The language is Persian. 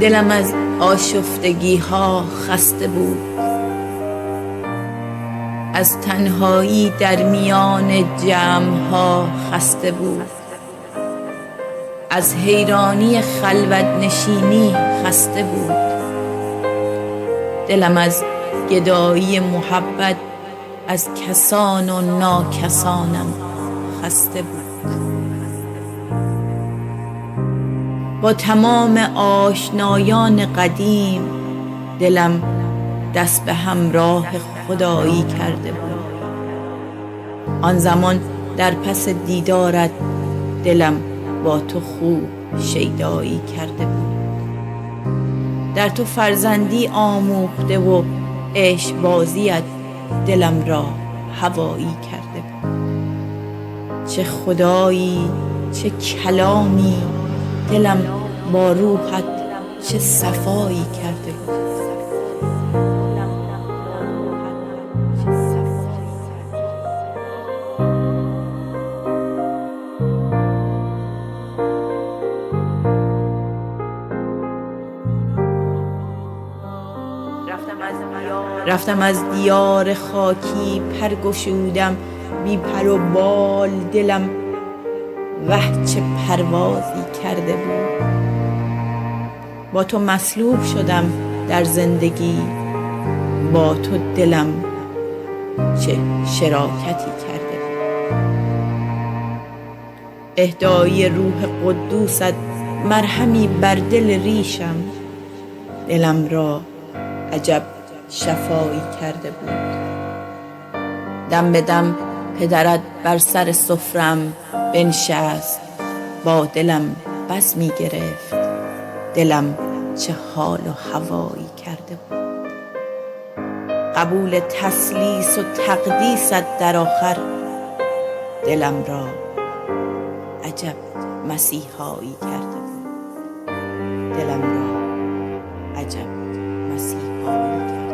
دلم از آشفتگی ها خسته بود، از تنهایی در میان جمع ها خسته بود، از حیرانی خلوت نشینی خسته بود. دلم از گدایی محبت از کسان و ناکسانم خسته بود. با تمام آشنایان قدیم دلم دست به همراه خدایی کرده بود. آن زمان در پس دیدارت دلم با تو خوب شیدایی کرده بود. در تو فرزندی آموخته و عشق بازیت دلم را هوایی کرده بود. چه خدایی چه کلامی دلم با روحت چه صفایی کرده بود. رفتم از دیار خاکی پر گشودم بی پر و بال، دلم وه چه پروازی کرده بود. با تو مصلوب شدم در زندگی، با تو دلم چه شراکتی کرده بود. اهدای روح قدوست مرهمی بر دل ریشم، دلم را عجب شفایی کرده بود. دم به دم پدرت بر سر سفرم بنشست، با دلم بزمی گرفت، دلم چه حال و هوایی کرده بود. قبول تثلیث و تقدیست در آخر، دلم را عجب مسیحایی کرده بود. دلم را عجب مسیحایی کرده بود.